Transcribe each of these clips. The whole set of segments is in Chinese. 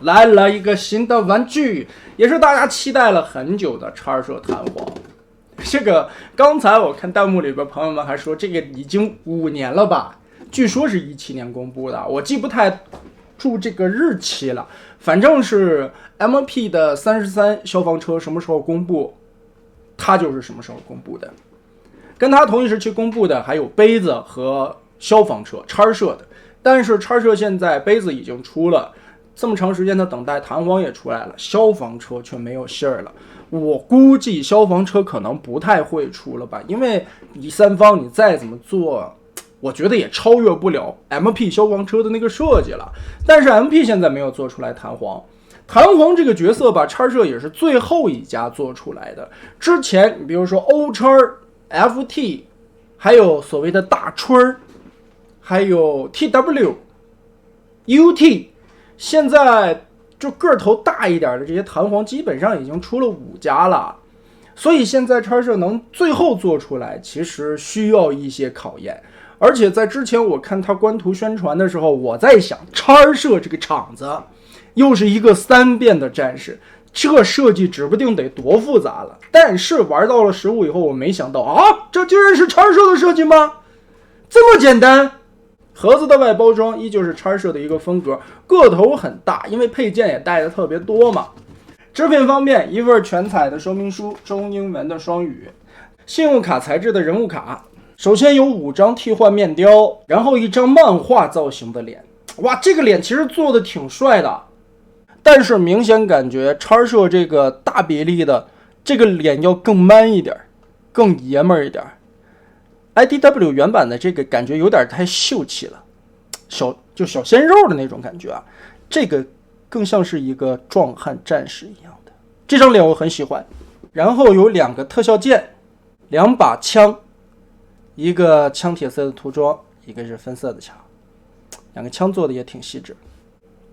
来了一个新的玩具，也是大家期待了很久的叉社弹簧。这个刚才我看弹幕里边朋友们还说这个已经5年了吧，据说是17年公布的，我记不太住这个日期了，反正是 MP 的33消防车什么时候公布，它就是什么时候公布的。跟它同一时期公布的还有杯子和消防车叉社的，但是叉社现在杯子已经出了，这么长时间的等待，弹簧也出来了，消防车却没有信儿了。我估计消防车可能不太会出了吧，因为第三方你再怎么做，我觉得也超越不了 MP 消防车的那个设计了。但是 MP 现在没有做出来弹簧，弹簧这个角色吧，叉社也是最后一家做出来的。之前你比如说 O 叉、FT， 还有所谓的大春，还有 TW、UT， 现在就个头大一点的这些弹簧基本上已经出了5家了，所以现在叉社能最后做出来，其实需要一些考验。而且在之前我看他官图宣传的时候，我在想叉社这个厂子又是一个3变的战士，这设计指不定得多复杂了。但是玩到了15以后，我没想到啊，这竟然是叉社的设计吗？这么简单。盒子的外包装依旧是叉社的一个风格，个头很大，因为配件也带的特别多嘛。制品方面，一份全彩的说明书，中英文的双语，信用卡材质的人物卡。首先有5张替换面雕，然后一张漫画造型的脸。哇，这个脸其实做的挺帅的，但是明显感觉叉社这个大比例的这个脸要更 man 一点，更爷们儿一点。IDW 原版的这个感觉有点太秀气了，小鲜肉的那种感觉啊，这个更像是一个壮汉战士一样的。这张脸我很喜欢。然后有2个特效剑，2把枪，一个枪铁色的涂装，一个是分色的枪，2个枪做的也挺细致。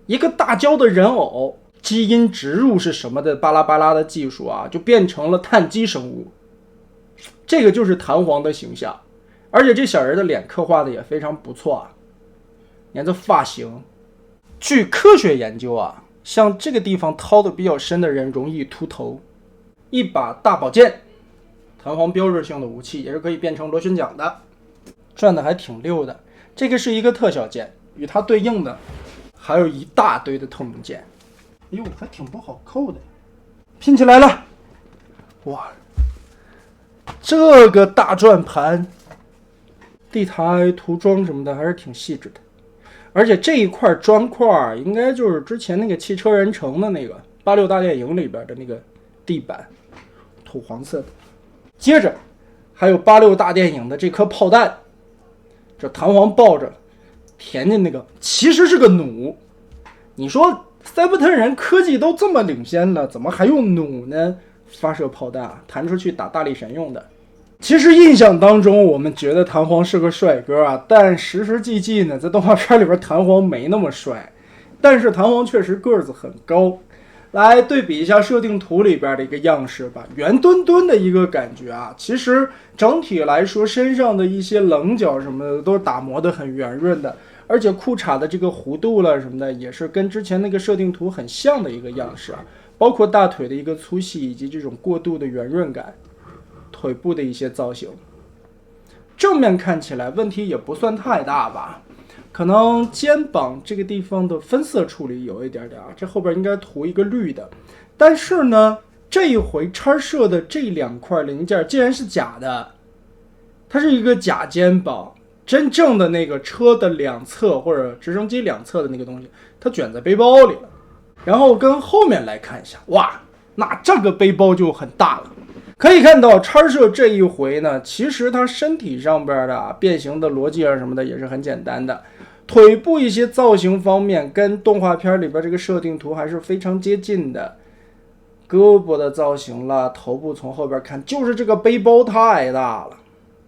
一个大焦的人偶，基因植入是什么的巴拉巴拉的技术啊，就变成了碳基生物，这个就是弹簧的形象。而且这小人的脸刻画的也非常不错啊，你看这发型。据科学研究啊，像这个地方掏的比较深的人容易秃头。一把大宝剑，弹簧标志性的武器，也是可以变成螺旋桨的，转的还挺溜的。这个是一个特效剑，与它对应的还有一大堆的透明剑。哎呦，还挺不好扣的，拼起来了。哇，这个大转盘，地台涂装什么的还是挺细致的。而且这一块砖块应该就是之前那个汽车人城的那个86大电影里边的那个地板，土黄色的。接着还有86大电影的这颗炮弹，这弹簧抱着填进那个其实是个弩。你说塞伯特人科技都这么领先了，怎么还用弩呢？发射炮弹啊，弹出去打大力神用的。其实印象当中我们觉得弹簧是个帅哥啊，但时实际际呢，在动画片里边弹簧没那么帅，但是弹簧确实个子很高。来对比一下设定图里边的一个样式吧，圆墩墩的一个感觉啊。其实整体来说，身上的一些棱角什么的都是打磨的很圆润的，而且裤衩的这个弧度了什么的，也是跟之前那个设定图很像的一个样式啊。包括大腿的一个粗细以及这种过度的圆润感，腿部的一些造型。正面看起来问题也不算太大吧，可能肩膀这个地方的分色处理有一点点啊，这后边应该涂一个绿的。但是呢，这一回叉社的这2块零件竟然是假的，它是一个假肩膀，真正的那个车的2侧或者直升机2侧的那个东西，它卷在背包里了。然后跟后面来看一下，哇，那这个背包就很大了。可以看到叉社这一回呢，其实它身体上边的变形的逻辑啊什么的也是很简单的。腿部一些造型方面跟动画片里边这个设定图还是非常接近的，胳膊的造型啦，头部从后边看就是这个背包太大了。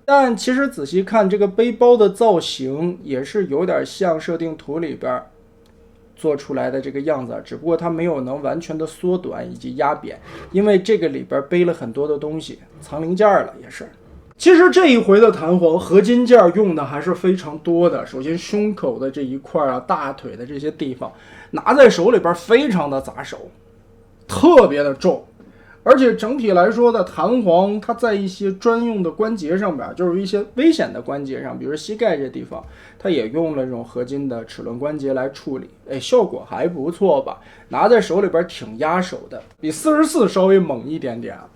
但其实仔细看这个背包的造型也是有点像设定图里边做出来的这个样子，只不过它没有能完全的缩短以及压扁，因为这个里边背了很多的东西，藏零件了也是。其实这一回的弹簧合金件用的还是非常多的。首先胸口的这一块啊，大腿的这些地方，拿在手里边非常的砸手，特别的重。而且整体来说的弹簧，它在一些专用的关节上边，就是一些危险的关节上，比如膝盖这地方，它也用了这种合金的齿轮关节来处理，效果还不错吧？拿在手里边挺压手的，比44稍微猛一点点啊。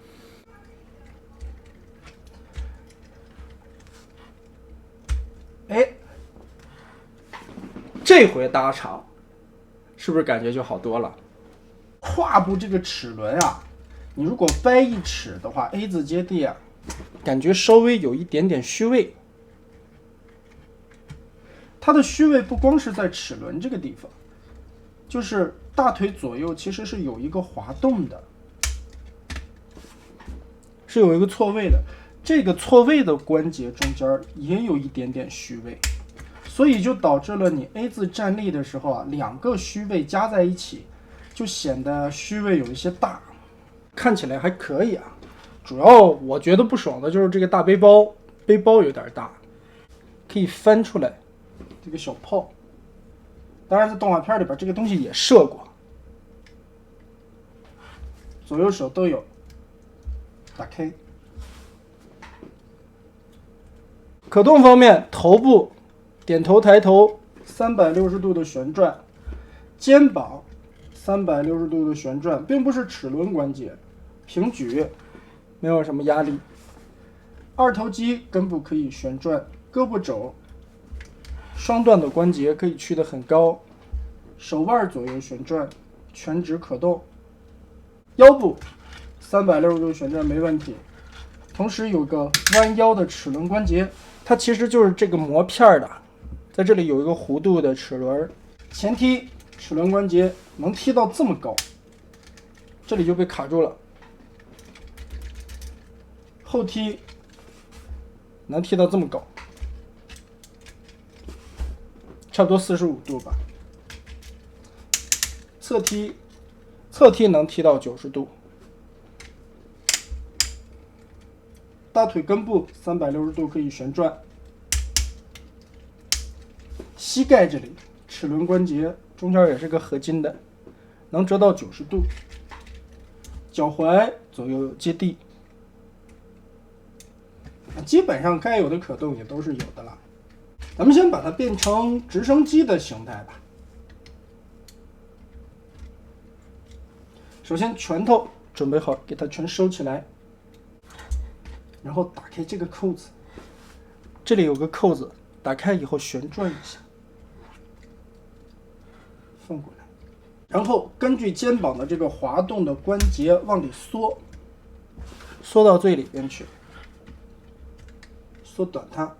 这回搭长，是不是感觉就好多了？胯部这个齿轮啊，你如果掰一齿的话 ，A 字接地啊，感觉稍微有一点点虚位。它的虚位不光是在齿轮这个地方，就是大腿左右其实是有一个滑动的，是有一个错位的。这个错位的关节中间也有一点点虚位，所以就导致了你 A 字站立的时候啊，两个虚位加在一起，就显得虚位有一些大，看起来还可以啊。主要我觉得不爽的就是这个大背包，背包有点大，可以翻出来这个小炮。当然在动画片里边这个东西也射过，左右手都有。打开。可动方面，头部点头抬头360度的旋转，肩膀360度的旋转，并不是齿轮关节，平举没有什么压力。二头肌根部可以旋转，胳膊肘双段的关节可以去得很高，手腕左右旋转，全指可动。腰部360度旋转没问题，同时有个弯腰的齿轮关节，它其实就是这个膜片的，在这里有一个弧度的齿轮。前踢齿轮关节能踢到这么高，这里就被卡住了。后踢能踢到这么高，差不多45度吧。侧踢能踢到90度。大腿根部360度可以旋转。膝盖这里齿轮关节中间也是个合金的，能折到90度。脚踝左右有接地，基本上该有的可动也都是有的了。咱们先把它变成直升机的形态吧。首先拳头准备好，给它全收起来，然后打开这个扣子，这里有个扣子，打开以后旋转一下，放过来，然后根据肩膀的这个滑动的关节往里缩，缩到最里边去，缩短它。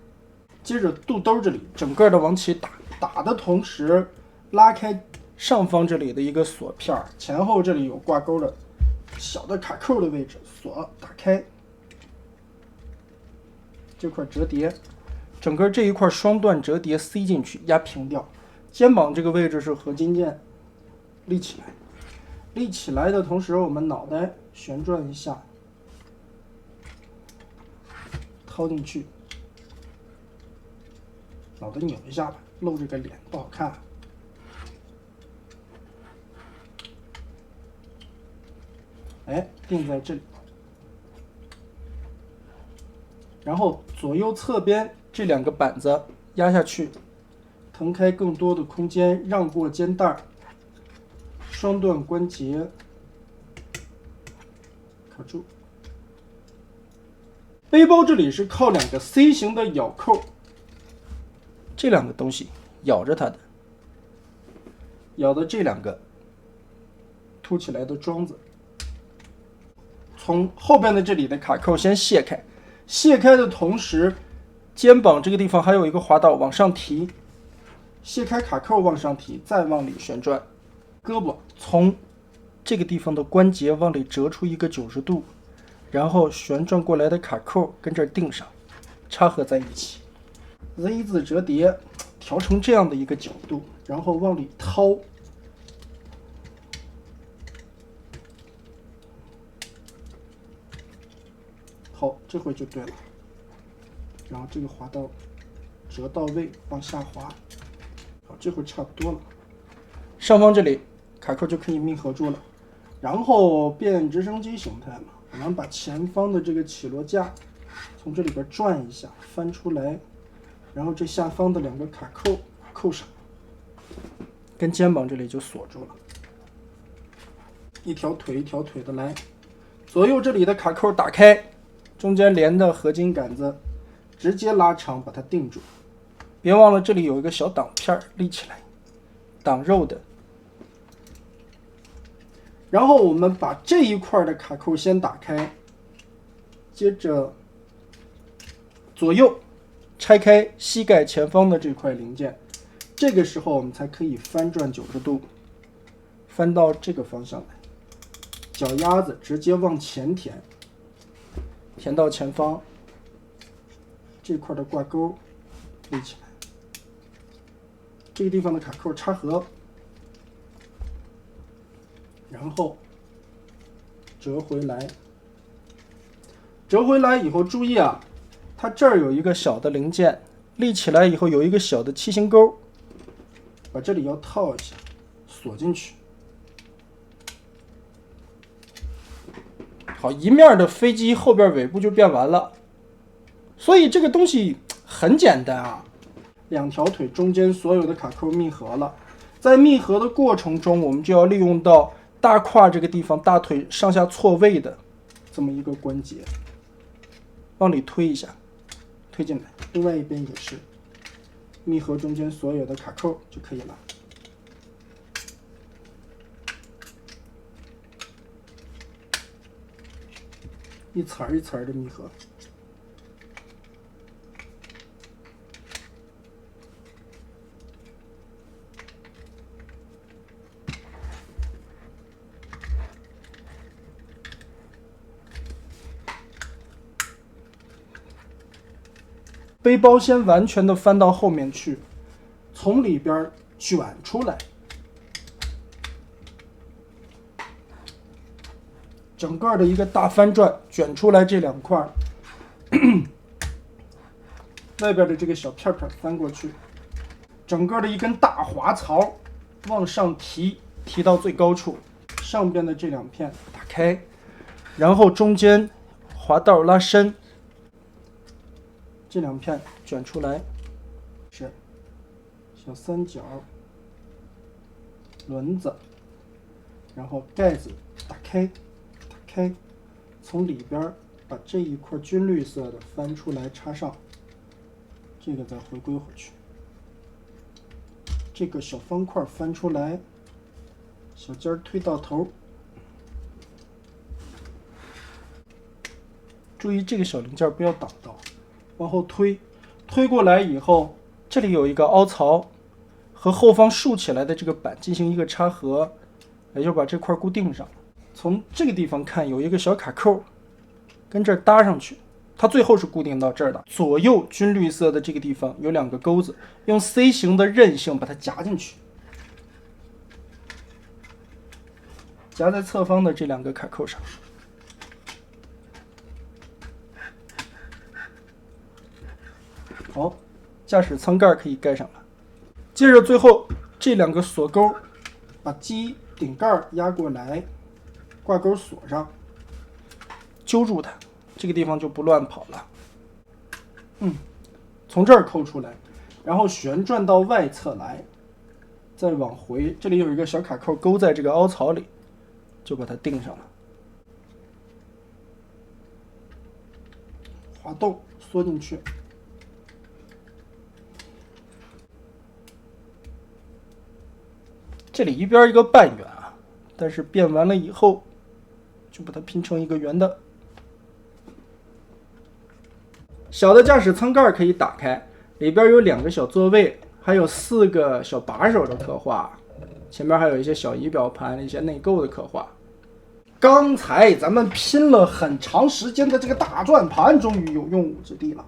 接着肚兜这里整个的往起打，打的同时拉开上方这里的一个锁片，前后这里有挂钩的小的卡扣的位置，锁打开，这块折叠，整个这一块双段折叠塞进去，压平掉。肩膀这个位置是合金件，立起来，立起来的同时，我们脑袋旋转一下，掏进去，脑袋扭一下吧，露这个脸不好看。定在这里，然后左右侧边这两个板子压下去，腾开更多的空间，让过肩带，双段关节卡住。背包这里是靠两个 C 型的咬扣，这两个东西咬着它的，咬的这两个凸起来的桩子。从后边的这里的卡扣先卸开，卸开的同时，肩膀这个地方还有一个滑道往上提，卸开卡扣往上提，再往里旋转。胳膊从这个地方的关节往里折出一个90度，然后旋转过来的卡扣跟这儿定上，插合在一起。Z 字折叠，调成这样的一个角度，然后往里掏。好，这回就对了。然后这个滑道折到位，往下滑。好，这会差不多了。上方这里卡扣就可以密合住了。然后变直升机形态嘛，我们把前方的这个起落架从这里边转一下，翻出来，然后这下方的2个卡扣扣上，跟肩膀这里就锁住了。一条腿的来，左右这里的卡扣打开，中间连的合金杆子直接拉长，把它定住。别忘了这里有一个小挡片立起来，挡肉的。然后我们把这一块的卡扣先打开，接着左右拆开膝盖前方的这块零件，这个时候我们才可以翻转90度，翻到这个方向来，脚丫子直接往前填，填到前方，这块的挂钩立起来，这个地方的卡扣插合，然后折回来。折回来以后注意啊，它这儿有一个小的零件，立起来以后有一个小的梯形钩，把这里要套一下，锁进去。好，一面的飞机后边尾部就变完了。所以这个东西很简单啊，2条腿中间所有的卡扣密合了。在密合的过程中，我们就要利用到大胯这个地方大腿上下错位的这么一个关节，往里推一下，推进来。另外一边也是密合中间所有的卡扣就可以了。一层一层的密合。背包先完全的翻到后面去，从里边卷出来，整个的一个大翻转，卷出来这2块，外边的这个小片片翻过去，整个的一根大滑槽往上提，提到最高处，上边的这2片打开，然后中间滑道拉伸。这2片卷出来，是小三角轮子，然后盖子打开，从里边把这一块军绿色的翻出来插上，这个再回归回去。这个小方块翻出来，小尖推到头，注意这个小零件不要挡到。往后推过来以后，这里有一个凹槽，和后方竖起来的这个板进行一个插合，也就把这块固定上。从这个地方看，有一个小卡扣，跟这儿搭上去，它最后是固定到这儿的。左右军绿色的这个地方有2个钩子，用 C 型的韧性把它夹进去，夹在侧方的这2个卡扣上。好，驾驶舱盖可以盖上了。接着最后这2个锁钩，把机顶盖压过来，挂钩锁上，揪住它，这个地方就不乱跑了。从这儿扣出来，然后旋转到外侧来，再往回，这里有一个小卡扣勾在这个凹槽里，就把它定上了。滑动缩进去。这里一边一个半圆啊，但是变完了以后，就把它拼成一个圆的。小的驾驶舱盖可以打开，里边有2个小座位，还有4个小把手的刻画，前面还有一些小仪表盘、一些内购的刻画。刚才咱们拼了很长时间的这个大转盘，终于有用武之地了。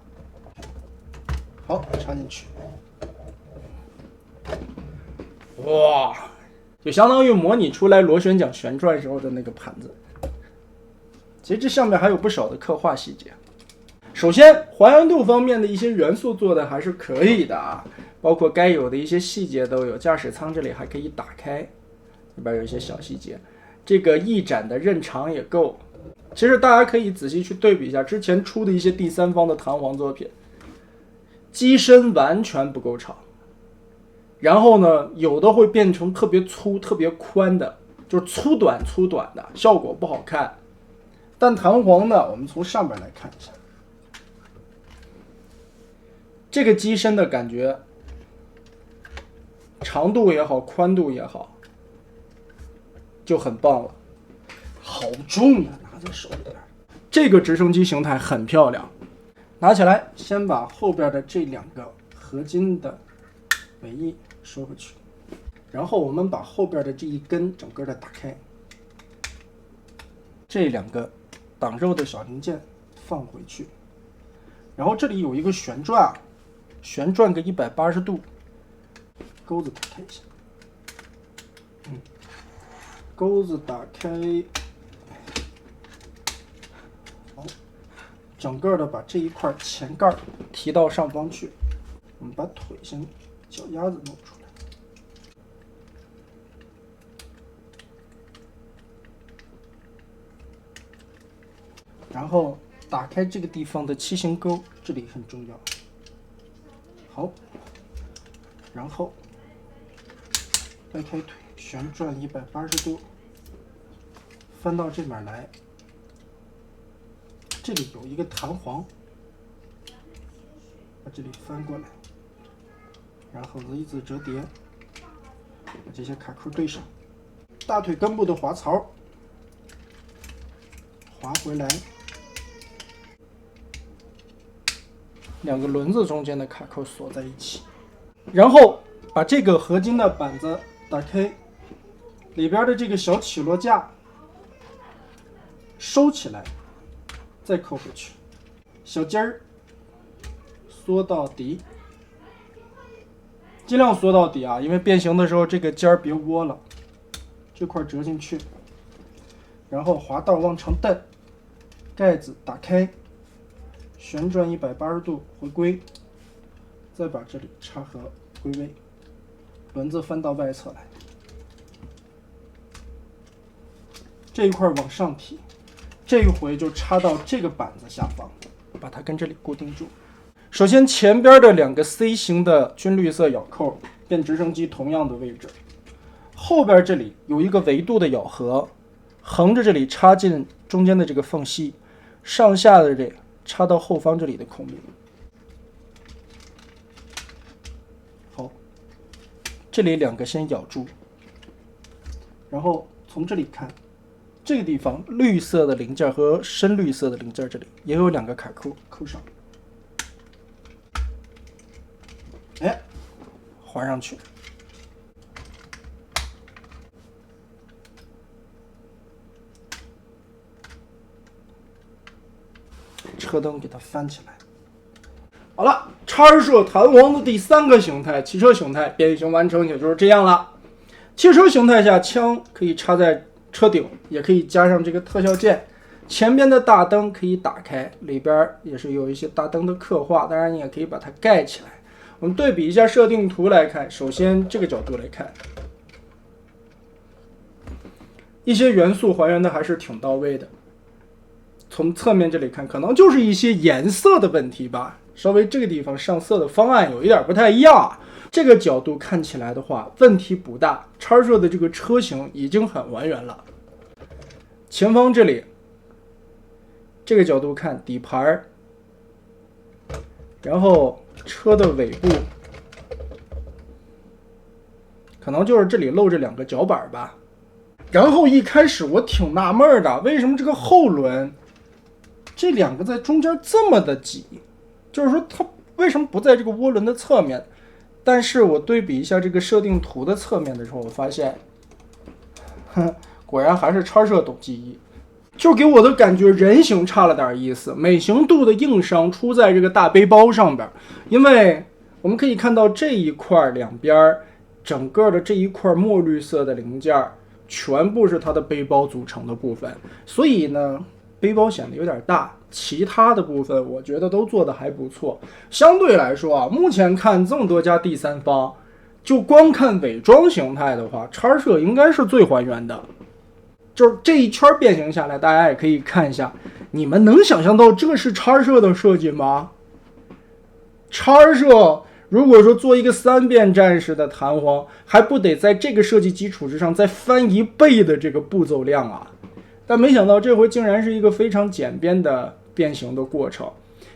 好，插进去。哇！就相当于模拟出来螺旋桨旋转时候的那个盘子。其实这上面还有不少的刻画细节。首先，还原度方面的一些元素做的还是可以的啊，包括该有的一些细节都有。驾驶舱这里还可以打开，里边有一些小细节。这个翼展的刃长也够。其实大家可以仔细去对比一下之前出的一些第三方的弹簧作品，机身完全不够长，然后呢，有的会变成特别粗、特别宽的，就是粗短的，效果不好看。但弹簧呢，我们从上边来看一下。这个机身的感觉，长度也好，宽度也好，就很棒了。好重呀，拿在手里边。这个直升机形态很漂亮。拿起来，先把后边的这两个合金的尾翼收回去，然后我们把后边的这一根整个的打开，这两个挡肉的小零件放回去，然后这里有一个旋转。旋转个180度，钩子打开一下，钩子打开，好，整个的把这一块前盖提到上方去，我们把腿先脚丫子弄出来，然后打开这个地方的七星钩，这里很重要。好，然后掰开腿，旋转180度，翻到这边来。这里有一个弹簧，把这里翻过来，然后 Z 字折叠，把这些卡扣对上。大腿根部的滑槽，滑回来。两个轮子中间的卡扣锁在一起，然后把这个合金的板子打开，里边的这个小起落架收起来，再扣回去，小尖儿缩到底，尽量缩到底啊，因为变形的时候这个尖儿别窝了，这块折进去，然后滑道往上蹬，盖子打开。旋转180度回归，再把这里插合归位，轮子翻到外侧来，这一块往上提，这一回就插到这个板子下方，把它跟这里固定住。首先前边的两个 C 型的军绿色咬扣跟直升机同样的位置，后边这里有一个维度的咬合，横着这里插进中间的这个缝隙，上下的这插到后方这里的孔里。好，这里两个先咬住，然后从这里看，这个地方绿色的零件和深绿色的零件这里也有两个卡扣，扣上，哎，环上去。车灯给它翻起来。好了，叉射弹簧的第三个形态，汽车形态变形完成，也就是这样了。汽车形态下，枪可以插在车顶，也可以加上这个特效键。前边的大灯可以打开，里边也是有一些大灯的刻画，当然你也可以把它盖起来。我们对比一下设定图来看，首先这个角度来看，一些元素还原的还是挺到位的。从侧面这里看，可能就是一些颜色的问题吧，稍微这个地方上色的方案有一点不太一样啊。这个角度看起来的话，问题不大，叉射的这个车型已经很还原了。前方这里，这个角度看底盘，然后车的尾部，可能就是这里露着两个脚板吧。然后一开始我挺纳闷的，为什么这个后轮这两个在中间这么的挤，就是说它为什么不在这个涡轮的侧面？但是我对比一下这个设定图的侧面的时候，我发现，果然还是叉射懂记忆，就给我的感觉人形差了点意思，美型度的硬伤出在这个大背包上边，因为我们可以看到这一块两边整个的这一块墨绿色的零件全部是它的背包组成的部分，所以呢背包显得有点大，其他的部分我觉得都做得还不错。相对来说啊，目前看这么多家第三方，就光看伪装形态的话，叉社应该是最还原的。就是这一圈变形下来，大家也可以看一下，你们能想象到这是叉社的设计吗？叉社如果说做一个3变战士的弹簧，还不得在这个设计基础之上再翻1倍的这个步骤量啊？但没想到这回竟然是一个非常简便的变形的过程。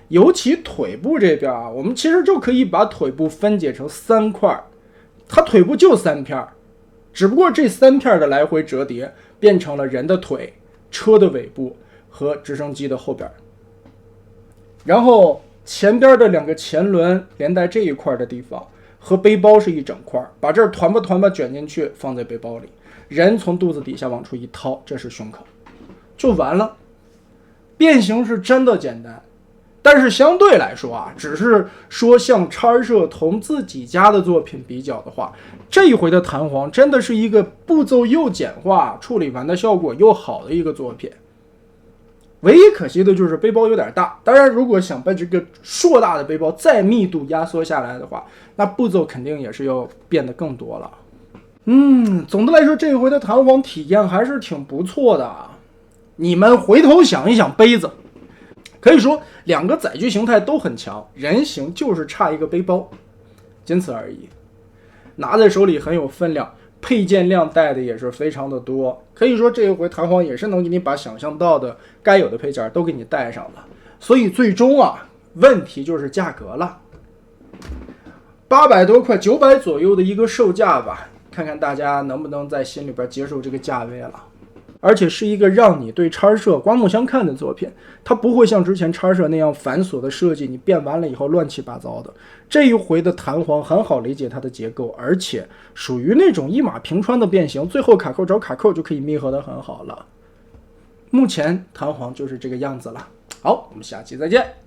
尤其腿部这边啊，我们其实就可以把腿部分解成3块，它腿部就3片，只不过这3片的来回折叠变成了人的腿、车的尾部和直升机的后边，然后前边的2个前轮连带这一块的地方和背包是一整块，把这儿团吧卷进去放在背包里，人从肚子底下往出一掏，这是胸口，就完了。变形是真的简单，但是相对来说啊，只是说像叉社同自己家的作品比较的话，这一回的弹簧真的是一个步骤又简化，处理完的效果又好的一个作品。唯一可惜的就是背包有点大，当然如果想把这个硕大的背包再密度压缩下来的话，那步骤肯定也是要变得更多了。总的来说这一回的弹簧体验还是挺不错的啊。你们回头想一想杯子，可以说2个载具形态都很强，人形就是差一个背包，仅此而已。拿在手里很有分量，配件量带的也是非常的多，可以说这一回弹簧也是能给你把想象到的该有的配件都给你带上了。所以最终啊，问题就是价格了，800多块，900左右的一个售价吧，看看大家能不能在心里边接受这个价位了。而且是一个让你对叉社刮目相看的作品，它不会像之前叉社那样繁琐的设计，你变完了以后乱七八糟的。这一回的弹簧很好理解它的结构，而且属于那种一马平川的变形，最后卡扣找卡扣就可以密合得很好了。目前弹簧就是这个样子了。好，我们下期再见。